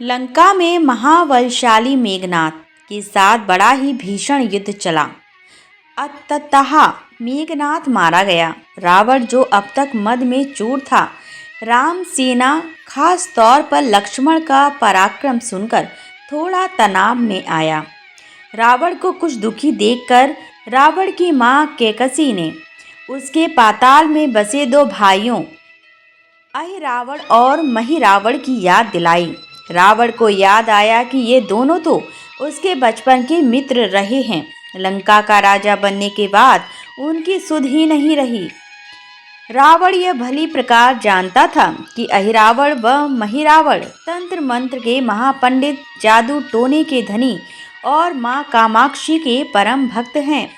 लंका में महाबलशाली मेघनाद के साथ बड़ा ही भीषण युद्ध चला। अंततः मेघनाद मारा गया। रावण, जो अब तक मद में चूर था, राम सेना खास तौर पर लक्ष्मण का पराक्रम सुनकर थोड़ा तनाव में आया। रावण को कुछ दुखी देखकर रावण की मां कैकसी ने उसके पाताल में बसे दो भाइयों अहिरावण और महिरावण की याद दिलाई। रावण को याद आया कि ये दोनों तो उसके बचपन के मित्र रहे हैं। लंका का राजा बनने के बाद उनकी सुध ही नहीं रही। रावण यह भली प्रकार जानता था कि अहिरावण व महिरावण तंत्र मंत्र के महापंडित, जादू टोने के धनी और मां कामाक्षी के परम भक्त हैं।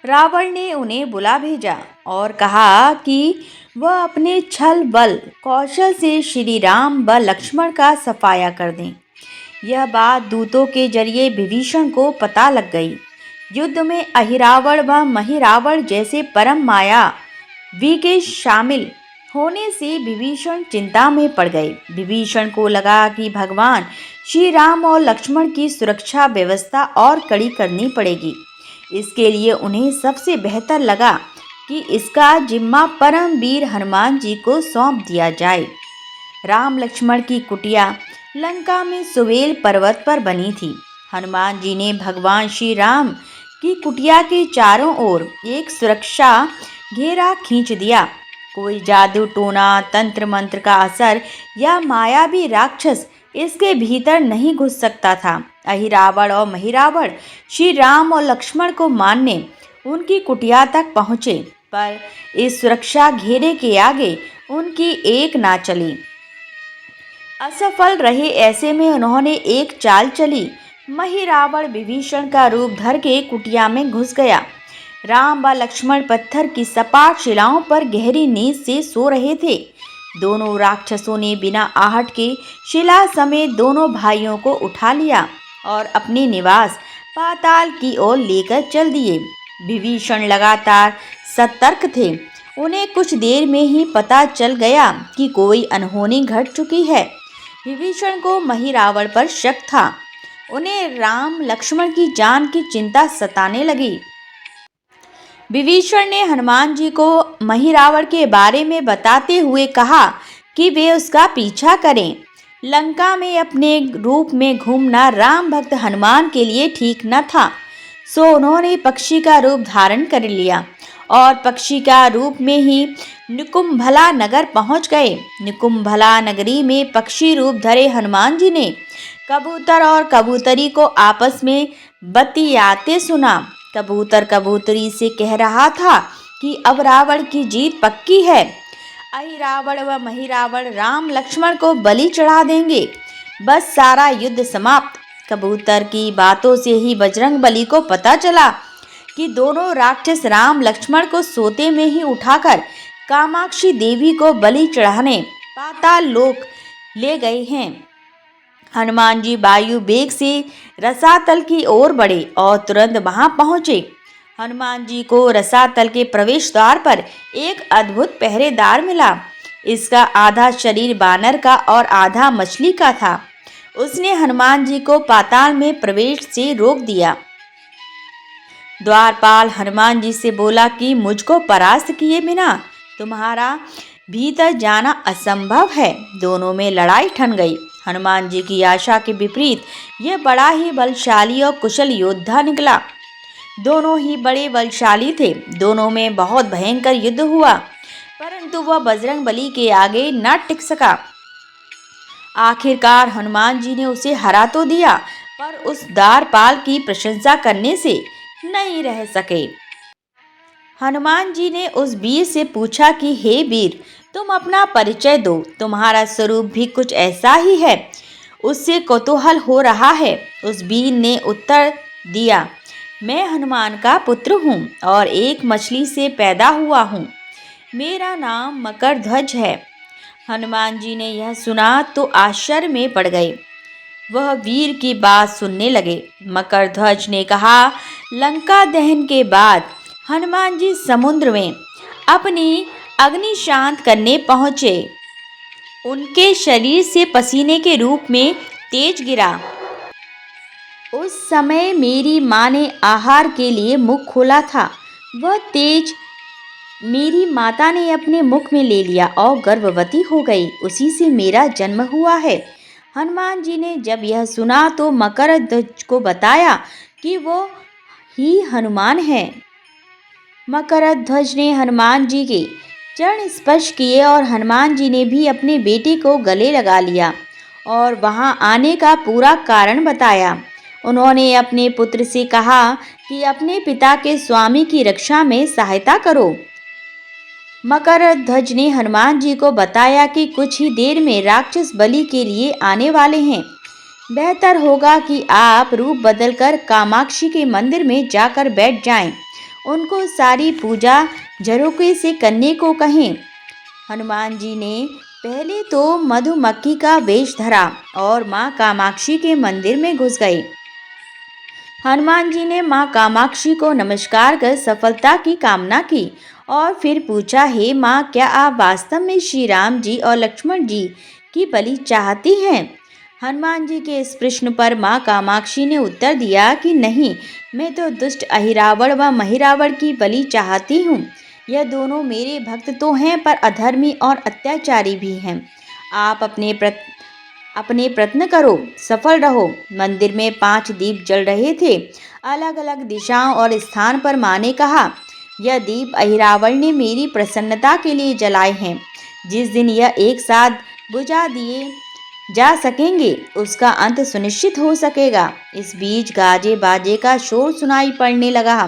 रावण ने उन्हें बुला भेजा और कहा कि वह अपने छल बल कौशल से श्री राम व लक्ष्मण का सफाया कर दें। यह बात दूतों के जरिए विभीषण को पता लग गई। युद्ध में अहिरावण व महिरावण जैसे परम मायावी के शामिल होने से विभीषण चिंता में पड़ गए। विभीषण को लगा कि भगवान श्री राम और लक्ष्मण की सुरक्षा व्यवस्था और कड़ी करनी पड़ेगी। इसके लिए उन्हें सबसे बेहतर लगा कि इसका जिम्मा परम वीर हनुमान जी को सौंप दिया जाए। राम लक्ष्मण की कुटिया लंका में सुवेल पर्वत पर बनी थी। हनुमान जी ने भगवान श्री राम की कुटिया के चारों ओर एक सुरक्षा घेरा खींच दिया। कोई जादू टोना, तंत्र मंत्र का असर या मायावी राक्षस इसके भीतर नहीं घुस सकता था। अहिरावण और महिरावण श्री राम और लक्ष्मण को मारने उनकी कुटिया तक पहुँचे, पर इस सुरक्षा घेरे के आगे उनकी एक ना चली। असफल रहे। ऐसे में उन्होंने एक चाल चली। महिरावण विभीषण का रूप धर के कुटिया में घुस गया। राम व लक्ष्मण पत्थर की सपाट शिलाओं पर गहरी नींद से सो रहे थे। दोनों राक्षसों ने बिना आहट के शिला समेत दोनों भाइयों को उठा लिया और अपने निवास पाताल की ओर लेकर चल दिए। विभीषण लगातार सतर्क थे। उन्हें कुछ देर में ही पता चल गया कि कोई अनहोनी घट चुकी है। विभीषण को महिरावण पर शक था। उन्हें राम लक्ष्मण की जान की चिंता सताने लगी। विभीषण ने हनुमान जी को महिरावण के बारे में बताते हुए कहा कि वे उसका पीछा करें। लंका में अपने रूप में घूमना राम भक्त हनुमान के लिए ठीक न था, सो उन्होंने पक्षी का रूप धारण कर लिया और पक्षी का रूप में ही निकुंभला नगर पहुंच गए। निकुंभला नगरी में पक्षी रूप धरे हनुमान जी ने कबूतर और कबूतरी को आपस में बतियाते सुना। कबूतर कबूतरी से कह रहा था कि अब रावण की जीत पक्की है। अहिरावण व महिरावण राम लक्ष्मण को बलि चढ़ा देंगे। बस सारा युद्ध समाप्त। कबूतर की बातों से ही बजरंग बली को पता चला कि दोनों राक्षस राम लक्ष्मण को सोते में ही उठाकर कामाक्षी देवी को बलि चढ़ाने पाताल लोक ले गए हैं। हनुमान जी वायु वेग से रसातल की ओर बढ़े और तुरंत वहां पहुंचे। हनुमान जी को रसातल के प्रवेश द्वार पर एक अद्भुत पहरेदार मिला। इसका आधा शरीर बानर का और आधा मछली का था। उसने हनुमान जी को पाताल में प्रवेश से रोक दिया। द्वारपाल हनुमान जी से बोला कि मुझको परास्त किए बिना तुम्हारा भीतर जाना असंभव है। दोनों में लड़ाई ठन गई। हनुमान जी की आशा के विपरीत यह बड़ा ही बलशाली और कुशल योद्धा निकला। दोनों ही बड़े बलशाली थे। दोनों में बहुत भयंकर युद्ध हुआ, परंतु वह बजरंग बली के आगे न टिक सका। आखिरकार हनुमान जी ने उसे हरा तो दिया, पर उस द्वारपाल की प्रशंसा करने से नहीं रह सके। हनुमान जी ने उस वीर से पूछा कि हे वीर, तुम अपना परिचय दो। तुम्हारा स्वरूप भी कुछ ऐसा ही है। उससे कौतूहल हो रहा है। उस वीर ने उत्तर दिया, मैं हनुमान का पुत्र हूँ और एक मछली से पैदा हुआ हूँ। मेरा नाम मकरध्वज है। हनुमान जी ने यह सुना तो आश्चर्य में पड़ गए। वह वीर की बात सुनने लगे। मकरध्वज ने कहा, लंका दहन के बाद हनुमान जी समुद्र में अपनी अग्नि शांत करने पहुँचे। उनके शरीर से पसीने के रूप में तेज गिरा। उस समय मेरी माँ ने आहार के लिए मुख खोला था। वह तेज मेरी माता ने अपने मुख में ले लिया और गर्भवती हो गई। उसी से मेरा जन्म हुआ है। हनुमान जी ने जब यह सुना तो मकरध्वज को बताया कि वो ही हनुमान है। मकरध्वज ने हनुमान जी के चरण स्पर्श किए और हनुमान जी ने भी अपने बेटे को गले लगा लिया और वहां आने का पूरा कारण बताया। उन्होंने अपने पुत्र से कहा कि अपने पिता के स्वामी की रक्षा में सहायता करो। मकरध्वज ने हनुमान जी को बताया कि कुछ ही देर में राक्षस बलि के लिए आने वाले हैं। बेहतर होगा कि आप रूप बदलकर कामाक्षी के मंदिर में जाकर बैठ जाएं। उनको सारी पूजा झरोखे से करने को कहें। हनुमान जी ने पहले तो मधुमक्खी का वेश धरा और माँ कामाक्षी के मंदिर में घुस गए। हनुमान जी ने माँ कामाक्षी को नमस्कार कर सफलता की कामना की और फिर पूछा, हे माँ, क्या आप वास्तव में श्री राम जी और लक्ष्मण जी की बलि चाहती हैं? हनुमान जी के इस प्रश्न पर माँ कामाक्षी ने उत्तर दिया कि नहीं, मैं तो दुष्ट अहिरावण व महिरावण की बलि चाहती हूँ। यह दोनों मेरे भक्त तो हैं पर अधर्मी और अत्याचारी भी हैं। आप अपने प्रयत्न करो, सफल रहो। मंदिर में 5 दीप जल रहे थे। अलग अलग दिशाओं और स्थान पर माँ ने कहा, यह दीप अहिरावण ने मेरी प्रसन्नता के लिए जलाए हैं। जिस दिन यह एक साथ बुझा दिए जा सकेंगे उसका अंत सुनिश्चित हो सकेगा। इस बीच गाजे बाजे का शोर सुनाई पड़ने लगा।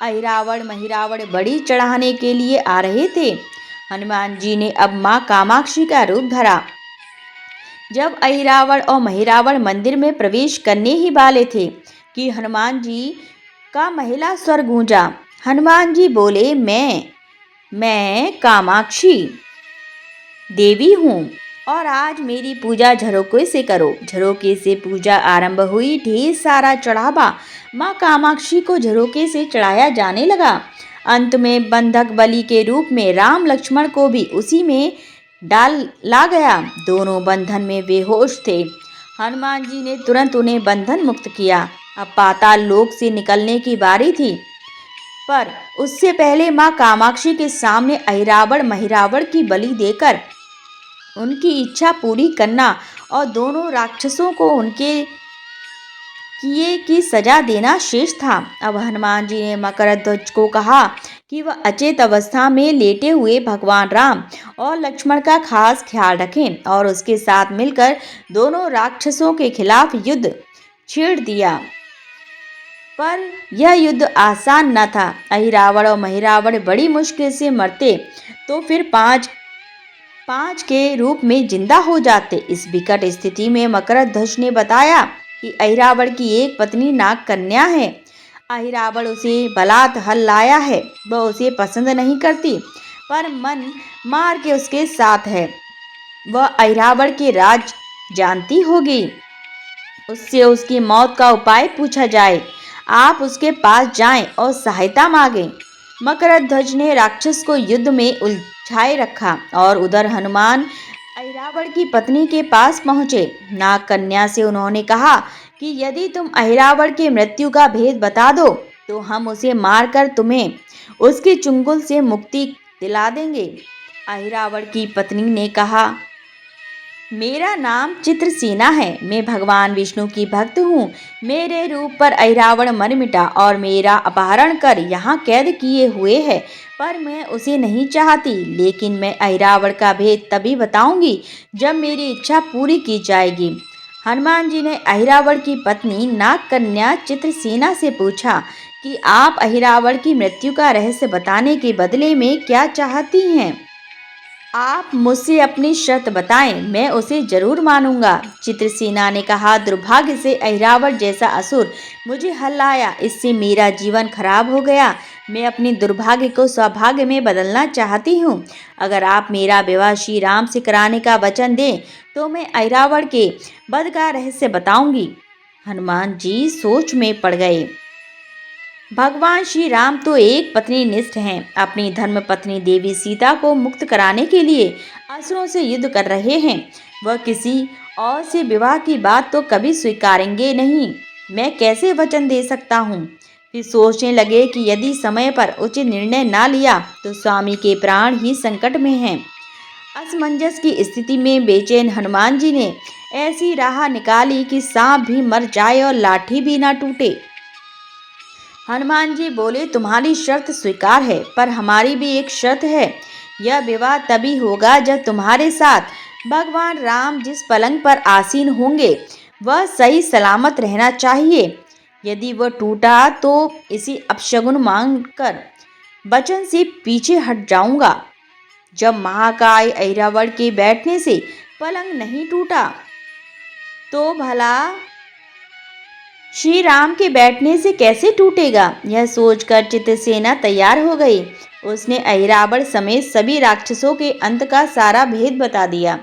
अहिरावण महिरावण बलि चढ़ाने के लिए आ रहे थे। हनुमान जी ने अब माँ कामाक्षी का रूप धरा। जब अहिरावण और महिरावण मंदिर में प्रवेश करने ही वाले थे कि हनुमान जी का महिला स्वर गूंजा। हनुमान जी बोले, मैं कामाक्षी देवी हूँ और आज मेरी पूजा झरोखे से करो। झरोखे से पूजा आरंभ हुई। ढेर सारा चढ़ावा माँ कामाक्षी को झरोखे से चढ़ाया जाने लगा। अंत में बंधक बलि के रूप में राम लक्ष्मण को भी उसी में डाला गया। दोनों बंधन में बेहोश थे। हनुमान जी ने तुरंत उन्हें बंधन मुक्त किया। अब पाताल लोक से निकलने की बारी थी, पर उससे पहले माँ कामाक्षी के सामने अहिरावण महिरावण की बलि देकर उनकी इच्छा पूरी करना और दोनों राक्षसों को उनके किए की सजा देना शेष था। अब हनुमान जी ने मकरध्वज को कहा कि वह अचेत अवस्था में लेटे हुए भगवान राम और लक्ष्मण का खास ख्याल रखें और उसके साथ मिलकर दोनों राक्षसों के खिलाफ युद्ध छेड़ दिया। पर यह युद्ध आसान न था। अहिरावण और महिरावण बड़ी मुश्किल से मरते तो फिर पांच के रूप में जिंदा हो जाते। इस विकट स्थिति में मकरध्वज ने बताया कि अहिरावण की एक पत्नी नागकन्या है। अहिरावण उसे बलात् हल लाया है। वह उसे पसंद नहीं करती पर मन मार के उसके साथ है। वह अहिरावण के राज जानती होगी। उससे उसकी मौत का उपाय पूछा जाए। आप उसके पास जाएं और सहायता मांगें। मकरध्वज ने राक्षस को युद्ध में उलझाए रखा और उधर हनुमान अहिरावण की पत्नी के पास पहुंचे। नागकन्या से उन्होंने कहा कि यदि तुम अहिरावण की मृत्यु का भेद बता दो तो हम उसे मारकर तुम्हें उसके चुंगल से मुक्ति दिला देंगे। अहिरावण की पत्नी ने कहा, मेरा नाम चित्रसेना है। मैं भगवान विष्णु की भक्त हूँ। मेरे रूप पर अहिरावण मर मिटा और मेरा अपहरण कर यहाँ कैद किए हुए है, पर मैं उसे नहीं चाहती। लेकिन मैं अहिरावण का भेद तभी बताऊंगी जब मेरी इच्छा पूरी की जाएगी। हनुमान जी ने अहिरावण की पत्नी नागकन्या चित्रसेना से पूछा कि आप अहिरावण की मृत्यु का रहस्य बताने के बदले में क्या चाहती हैं? आप मुझसे अपनी शर्त बताएं, मैं उसे जरूर मानूंगा। चित्रसेना ने कहा, दुर्भाग्य से अहिरावण जैसा असुर मुझे हल्लाया। इससे मेरा जीवन खराब हो गया। मैं अपने दुर्भाग्य को सौभाग्य में बदलना चाहती हूँ। अगर आप मेरा विवाह श्री राम से कराने का वचन दें तो मैं अहिरावण के वध का रहस्य बताऊंगी। हनुमान जी सोच में पड़ गए। भगवान श्री राम तो एक पत्नी निष्ठ हैं। अपनी धर्म पत्नी देवी सीता को मुक्त कराने के लिए असुरों से युद्ध कर रहे हैं। वह किसी और से विवाह की बात तो कभी स्वीकारेंगे नहीं। मैं कैसे वचन दे सकता हूँ। फिर सोचने लगे कि यदि समय पर उचित निर्णय ना लिया तो स्वामी के प्राण ही संकट में हैं। असमंजस की स्थिति में बेचैन हनुमान जी ने ऐसी राह निकाली कि सांप भी मर जाए और लाठी भी ना टूटे। हनुमान जी बोले, तुम्हारी शर्त स्वीकार है, पर हमारी भी एक शर्त है। यह विवाह तभी होगा जब तुम्हारे साथ भगवान राम जिस पलंग पर आसीन होंगे वह सही सलामत रहना चाहिए। यदि वह टूटा तो इसी अपशगुन मानकर वचन से पीछे हट जाऊंगा। जब महाकाय ऐरावत के बैठने से पलंग नहीं टूटा तो भला श्री राम के बैठने से कैसे टूटेगा। यह सोचकर चित्रसेना तैयार हो गई। उसने ऐरावत समेत सभी राक्षसों के अंत का सारा भेद बता दिया।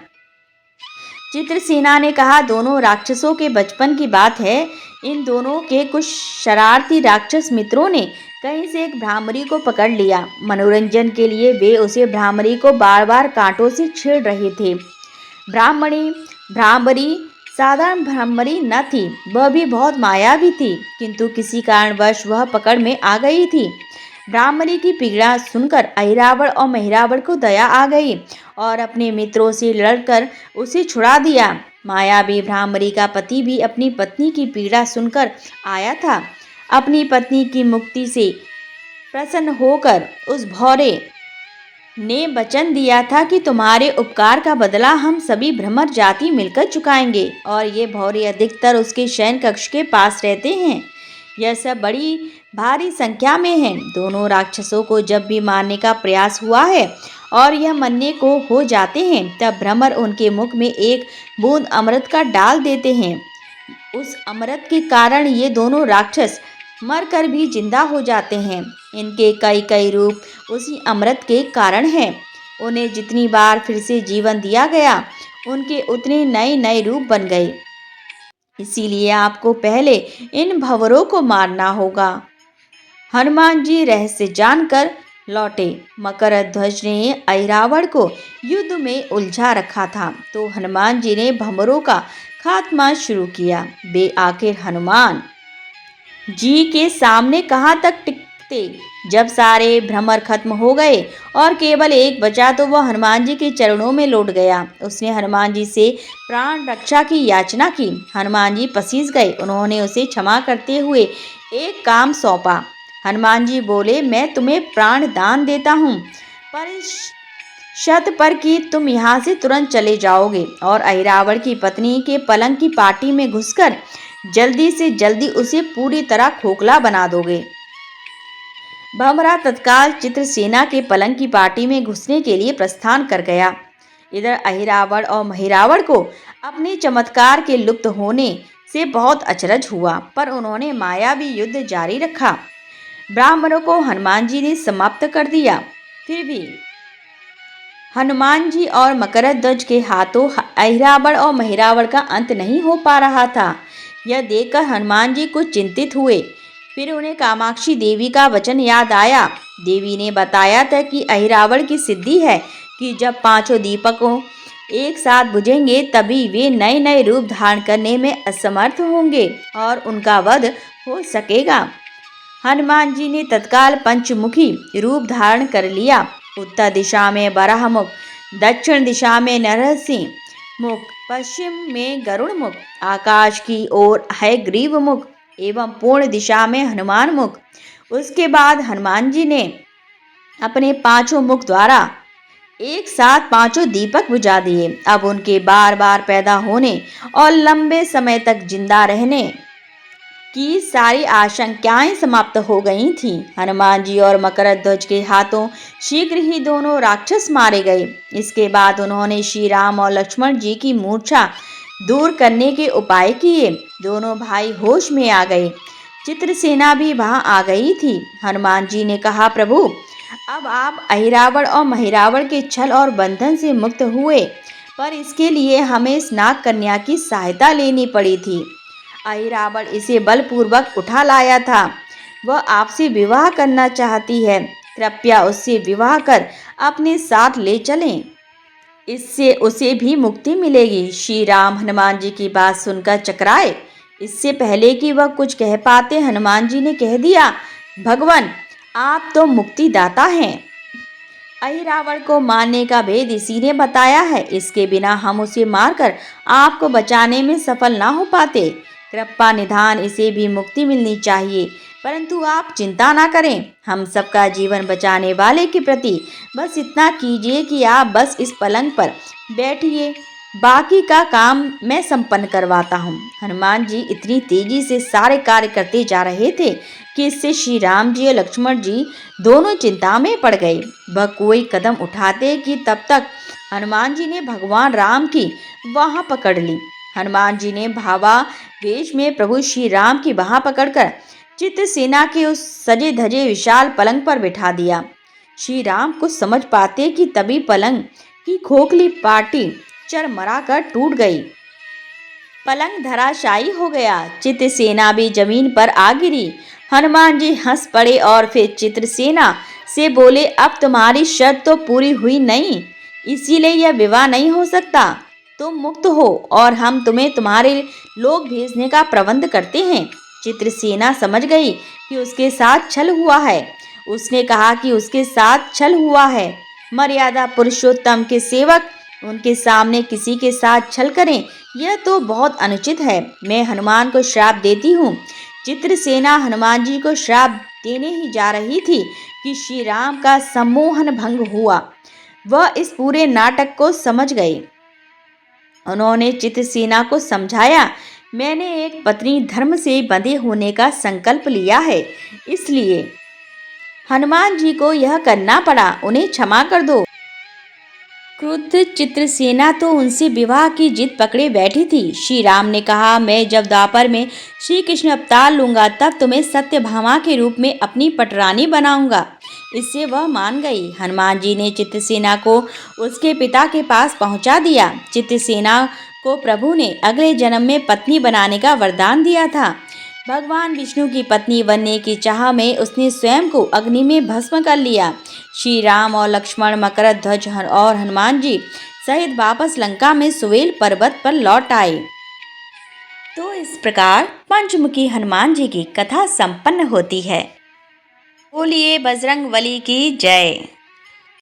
चित्रसेना ने कहा, दोनों राक्षसों के बचपन की बात है। इन दोनों के कुछ शरारती राक्षस मित्रों ने कहीं से एक भ्रामरी को पकड़ लिया। मनोरंजन के लिए वे उसे भ्रामरी को बार बार कांटों से छेड़ रहे थे। भ्रामरी साधारण भ्रामरी न थी, वह भी बहुत मायावी थी, किंतु किसी कारणवश वह पकड़ में आ गई थी। भ्रामरी की पीड़ा सुनकर ऐरावत और महिरावत को दया आ गई और अपने मित्रों से लड़कर उसे छुड़ा दिया। मायावी भ्रामरी का पति भी अपनी पत्नी की पीड़ा सुनकर आया था। अपनी पत्नी की मुक्ति से प्रसन्न होकर उस भौरे ने वचन दिया था कि तुम्हारे उपकार का बदला हम सभी भ्रमर जाति मिलकर चुकाएंगे। और ये भौरे अधिकतर उसके शयन कक्ष के पास रहते हैं। यह सब बड़ी भारी संख्या में हैं। दोनों राक्षसों को जब भी मारने का प्रयास हुआ है और यह मरने को हो जाते हैं तब भ्रमर उनके मुख में एक बूंद अमृत का डाल देते हैं। उस अमृत के कारण ये दोनों राक्षस मरकर भी जिंदा हो जाते हैं। इनके कई कई रूप उसी अमृत के कारण हैं। उन्हें जितनी बार फिर से जीवन दिया गया उनके उतने नए नए रूप बन गए। इसीलिए आपको पहले इन भंवरों को मारना होगा। हनुमान जी रहस्य जानकर लौटे। मकरध्वज ने ऐरावत को युद्ध में उलझा रखा था तो हनुमान जी ने भंवरों का खात्मा शुरू किया। वे आखिर हनुमान जी के सामने कहाँ तक टिकते। जब सारे भ्रमर खत्म हो गए और केवल एक बचा तो वह हनुमान जी के चरणों में लौट गया। उसने हनुमान जी से प्राण रक्षा की याचना की। हनुमान जी पसीज गए। उन्होंने उसे क्षमा करते हुए एक काम सौंपा। हनुमान जी बोले, मैं तुम्हें प्राण दान देता हूँ, पर इस शर्त पर कि तुम यहाँ से तुरंत चले जाओगे और ऐरावत की पत्नी के पलंग की पाटी में घुसकर जल्दी से जल्दी उसे पूरी तरह खोखला बना दोगे। भंवरा तत्काल चित्रसेना के पलंग की पाटी में घुसने के लिए प्रस्थान कर गया। इधर ऐरावत और महिरावत को अपने चमत्कार के लुप्त होने से बहुत अचरज हुआ, पर उन्होंने मायावी युद्ध जारी रखा। ब्राह्मणों को हनुमान जी ने समाप्त कर दिया। फिर भी हनुमान जी और मकरध्वज के हाथों ऐरावत और महिरावत का अंत नहीं हो पा रहा था। यह देखकर हनुमान जी कुछ चिंतित हुए। फिर उन्हें कामाक्षी देवी का वचन याद आया। देवी ने बताया था कि ऐरावत की सिद्धि है कि जब पांचों दीपकों एक साथ बुझेंगे तभी वे नए नए रूप धारण करने में असमर्थ होंगे और उनका वध हो सकेगा। हनुमान जी ने तत्काल पंचमुखी रूप धारण कर लिया। उत्तर दिशा में बराह मुख, दक्षिण दिशा में नरसिंह मुख, पश्चिम में गरुड़ मुख, आकाश की ओर है ग्रीव मुख एवं पूर्ण दिशा में हनुमान मुख। उसके बाद हनुमान जी ने अपने पांचों मुख द्वारा एक साथ पांचों दीपक बुझा दिए। अब उनके बार बार पैदा होने और लंबे समय तक जिंदा रहने की सारी आशंकाएं समाप्त हो गई थीं। हनुमान जी और मकरध्वज के हाथों शीघ्र ही दोनों राक्षस मारे गए। इसके बाद उन्होंने श्री राम और लक्ष्मण जी की मूर्छा दूर करने के उपाय किए। दोनों भाई होश में आ गए। चित्रसेना भी वहां आ गई थी। हनुमान जी ने कहा, प्रभु अब आप ऐरावत और महिरावत के छल और बंधन से मुक्त हुए, पर इसके लिए हमें इस नाग कन्या की सहायता लेनी पड़ी थी। ऐरावत इसे बलपूर्वक उठा लाया था। वह आपसे विवाह करना चाहती है। कृपया उससे विवाह कर अपने साथ ले चलें। इससे उसे भी मुक्ति मिलेगी। श्री राम हनुमान जी की बात सुनकर चकराए। इससे पहले कि वह कुछ कह पाते, हनुमान जी ने कह दिया, भगवान आप तो मुक्तिदाता हैं। अहिरावण को मारने का भेद इसी ने बताया है। इसके बिना हम उसे मारकर आपको बचाने में सफल ना हो पाते। कृपा निधान इसे भी मुक्ति मिलनी चाहिए, परंतु आप चिंता ना करें। हम सबका जीवन बचाने वाले के प्रति बस इतना कीजिए कि आप बस इस पलंग पर बैठिए, बाकी का काम मैं संपन्न करवाता हूँ। हनुमान जी इतनी तेजी से सारे कार्य करते जा रहे थे कि इससे श्री राम जी और लक्ष्मण जी दोनों चिंता में पड़ गए। वह कोई कदम उठाते कि तब तक हनुमान जी ने भगवान राम की बाह पकड़ ली। हनुमान जी ने भावावेश में प्रभु श्री राम की बाह पकड़कर चित्रसेना के उस सजे धजे विशाल पलंग पर बिठा दिया। श्री राम कुछ समझ पाते कि तभी पलंग की खोखली पाटी चरमरा कर टूट गई। पलंग धराशायी हो गया। चित्रसेना भी जमीन पर आ गिरी। हनुमान जी हंस पड़े और फिर चित्रसेना से बोले, अब तुम्हारी शर्त तो पूरी हुई नहीं, इसीलिए यह विवाह नहीं हो सकता। तुम मुक्त हो और हम तुम्हें तुम्हारे लोग भेजने का प्रबंध करते हैं। चित्रसेना समझ गई कि उसके साथ छल हुआ है। उसने कहा कि उसके साथ छल हुआ है। मर्यादा पुरुषोत्तम के सेवक उनके सामने किसी के साथ छल करें, यह तो बहुत अनुचित है। मैं हनुमान को श्राप देती हूँ। चित्रसेना हनुमान जी को श्राप देने ही जा रही थी कि श्री राम का सम्मोहन भंग हुआ। वह इस पूरे नाटक को समझ गए। उन्होंने चित्रसेना को समझाया, मैंने एक पत्नी धर्म से बंधे होने का संकल्प लिया है, इसलिए हनुमान जी को यह करना पड़ा। उन्हें क्षमा कर दो। क्रुद्ध चित्रसेना तो उनसे विवाह की जिद पकड़े बैठी थी। श्री राम ने कहा, मैं जब द्वापर में श्री कृष्ण अवतार लूंगा तब तुम्हें सत्यभामा के रूप में अपनी पटरानी बनाऊंगा। इससे वह मान गई। हनुमान जी ने चित्रसेना को उसके पिता के पास पहुंचा दिया। चित्रसेना को प्रभु ने अगले जन्म में पत्नी बनाने का वरदान दिया था। भगवान विष्णु की पत्नी बनने की चाह में उसने स्वयं को अग्नि में भस्म कर लिया। श्री राम और लक्ष्मण मकरध्वज और हनुमान जी सहित वापस लंका में सुवेल पर्वत पर लौट आए। तो इस प्रकार पंचमुखी हनुमान जी की कथा संपन्न होती है। बोलिए बजरंगबली की जय।